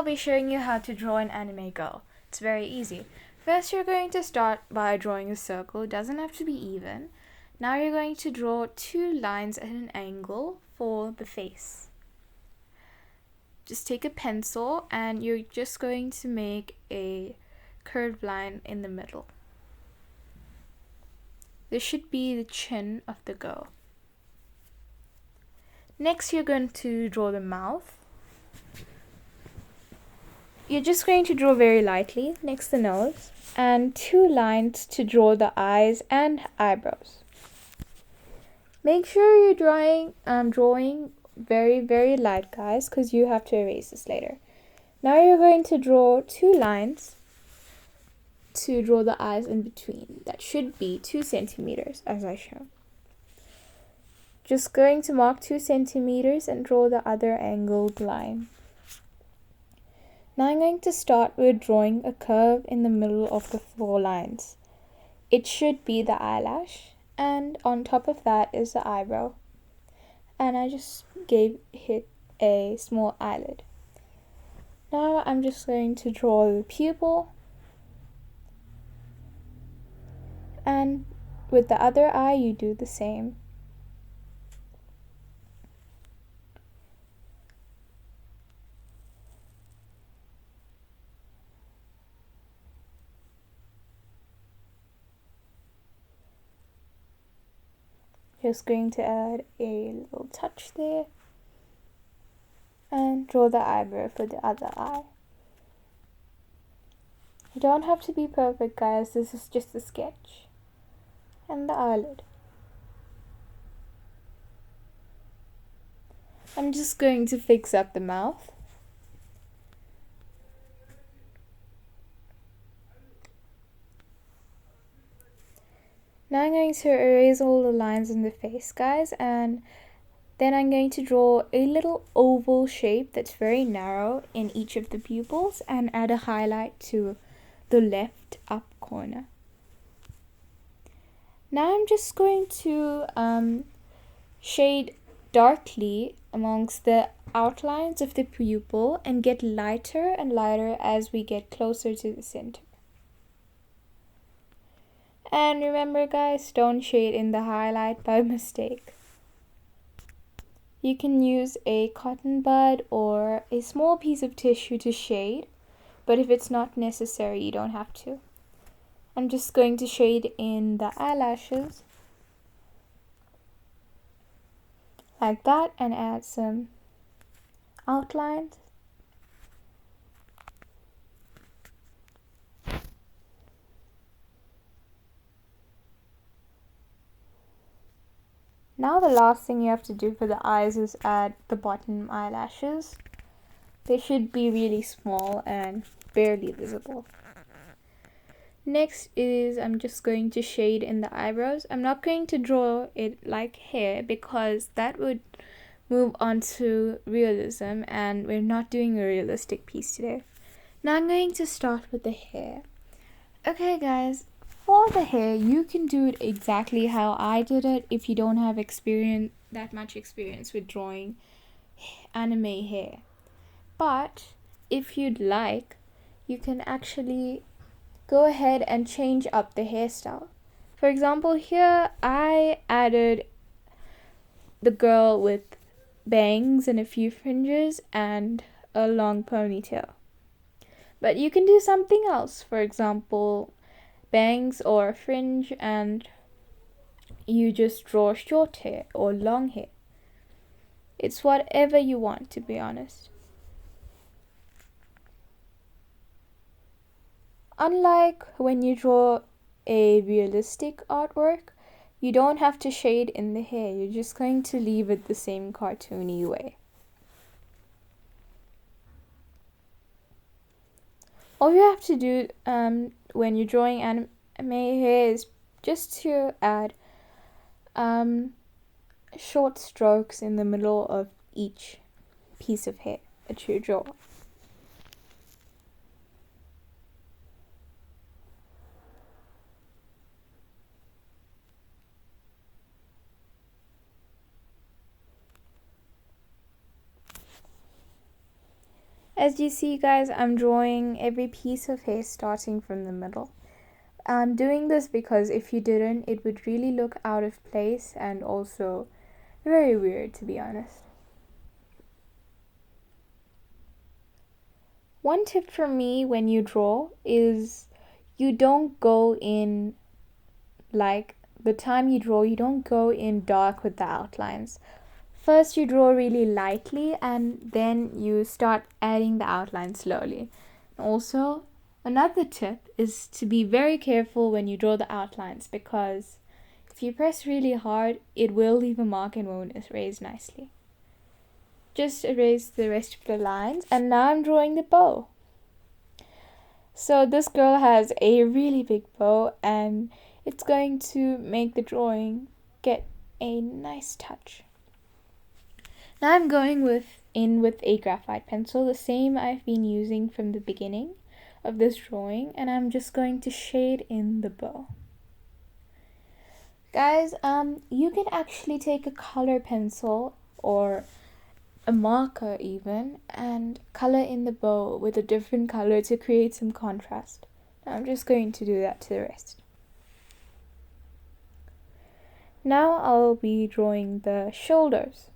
I'll be showing you how to draw an anime girl. It's very easy. First, you're going to start by drawing a circle. It doesn't have to be even. Now you're going to draw two lines at an angle for the face. Just take a pencil and you're just going to make a curved line in the middle. This should be the chin of the girl. Next, you're going to draw the mouth. You're just going to draw very lightly next to the nose and two lines to draw the eyes and eyebrows. Make sure you're drawing very light, guys, because you have to erase this later. Now you're going to draw two lines to draw the eyes in between. That should be 2 centimeters as I show. Just going to mark 2 centimeters and draw the other angled line. Now I'm going to start with drawing a curve in the middle of the 4 lines. It should be the eyelash, and on top of that is the eyebrow. And I just hit a small eyelid. Now I'm just going to draw the pupil. And with the other eye you do the same. Just going to add a little touch there and draw the eyebrow for the other eye. You don't have to be perfect, guys, this is just a sketch. And the eyelid. I'm just going to fix up the mouth. Now I'm going to erase all the lines in the face, guys, and then I'm going to draw a little oval shape that's very narrow in each of the pupils and add a highlight to the left up corner. Now I'm just going to shade darkly amongst the outlines of the pupil and get lighter and lighter as we get closer to the center. And remember, guys, don't shade in the highlight by mistake. You can use a cotton bud or a small piece of tissue to shade, but if it's not necessary, you don't have to. I'm just going to shade in the eyelashes like that and add some outlines. Now the last thing you have to do for the eyes is add the bottom eyelashes. They should be really small and barely visible. Next is I'm just going to shade in the eyebrows. I'm not going to draw it like hair because that would move on to realism and we're not doing a realistic piece today. Now I'm going to start with the hair. Okay, guys. For the hair, you can do it exactly how I did it if you don't have that much experience with drawing anime hair. But if you'd like, you can actually go ahead and change up the hairstyle. For example, here I added the girl with bangs and a few fringes and a long ponytail. But you can do something else. For example, bangs or fringe and you just draw short hair or long hair. It's whatever you want, to be honest. Unlike when you draw a realistic artwork, you don't have to shade in the hair. You're just going to leave it the same cartoony way. All you have to do when you're drawing anime hair is just to add short strokes in the middle of each piece of hair that you draw. As you see, guys, I'm drawing every piece of hair starting from the middle. I'm doing this because if you didn't, it would really look out of place and also very weird, to be honest. One tip from me when you draw is you don't go in, like, the time you draw, you don't go in dark with the outlines. First you draw really lightly and then you start adding the outline slowly. Also, another tip is to be very careful when you draw the outlines, because if you press really hard, it will leave a mark and won't erase nicely. Just erase the rest of the lines, and now I'm drawing the bow. So this girl has a really big bow and it's going to make the drawing get a nice touch. Now I'm going in with a graphite pencil, the same I've been using from the beginning of this drawing, and I'm just going to shade in the bow. Guys, you can actually take a color pencil or a marker even and color in the bow with a different color to create some contrast. I'm just going to do that to the rest. Now I'll be drawing the shoulders.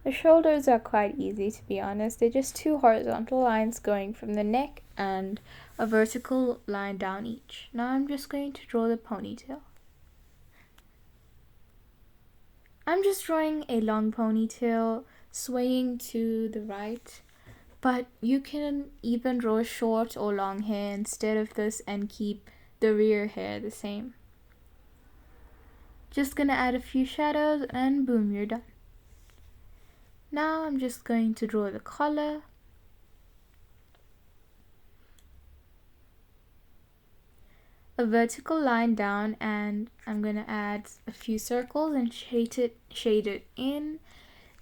The shoulders are quite easy, to be honest. They're just two horizontal lines going from the neck and a vertical line down each. Now I'm just going to draw the ponytail. I'm just drawing a long ponytail swaying to the right, but you can even draw short or long hair instead of this and keep the rear hair the same. Just gonna add a few shadows and boom, you're done. Now I'm just going to draw the collar. A vertical line down, and I'm gonna add a few circles and shade it in.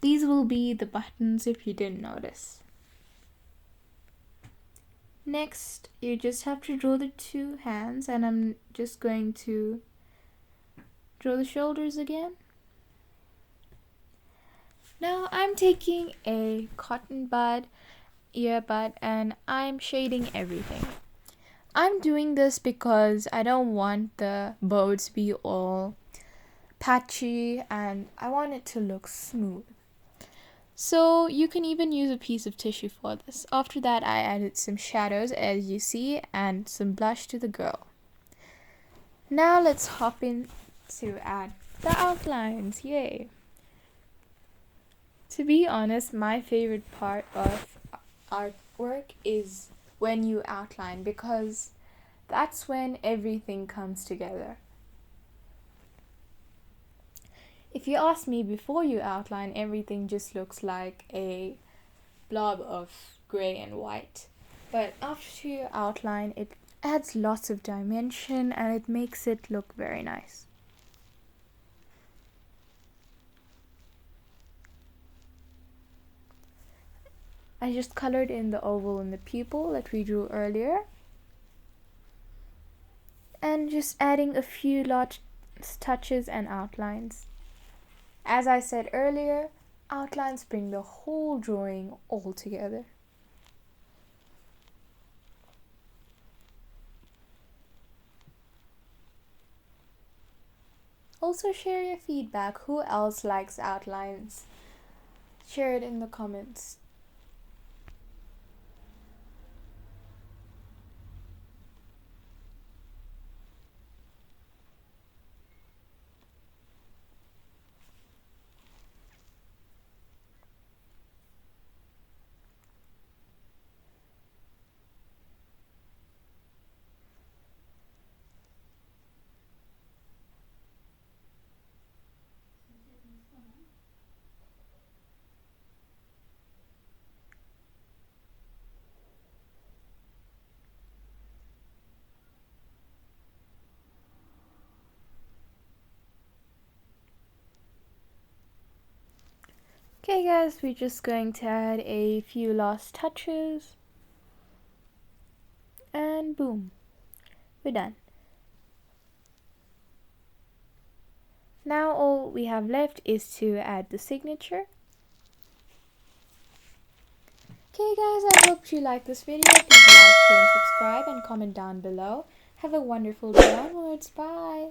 These will be the buttons if you didn't notice. Next, you just have to draw the two hands, and I'm just going to draw the shoulders again. Now I'm taking a cotton bud, earbud, and I'm shading everything. I'm doing this because I don't want the bow to be all patchy and I want it to look smooth. So you can even use a piece of tissue for this. After that, I added some shadows, as you see, and some blush to the girl. Now let's hop in to add the outlines. Yay! To be honest, my favorite part of artwork is when you outline, because that's when everything comes together. If you ask me, before you outline, everything just looks like a blob of gray and white. But after you outline, it adds lots of dimension and it makes it look very nice. I just colored in the oval and the pupil that we drew earlier. And just adding a few large touches and outlines. As I said earlier, outlines bring the whole drawing all together. Also share your feedback. Who else likes outlines? Share it in the comments. Okay guys, we're just going to add a few last touches. And boom, we're done. Now all we have left is to add the signature. Okay guys, I hope you like this video. Please like, share and subscribe and comment down below. Have a wonderful day onwards. Bye.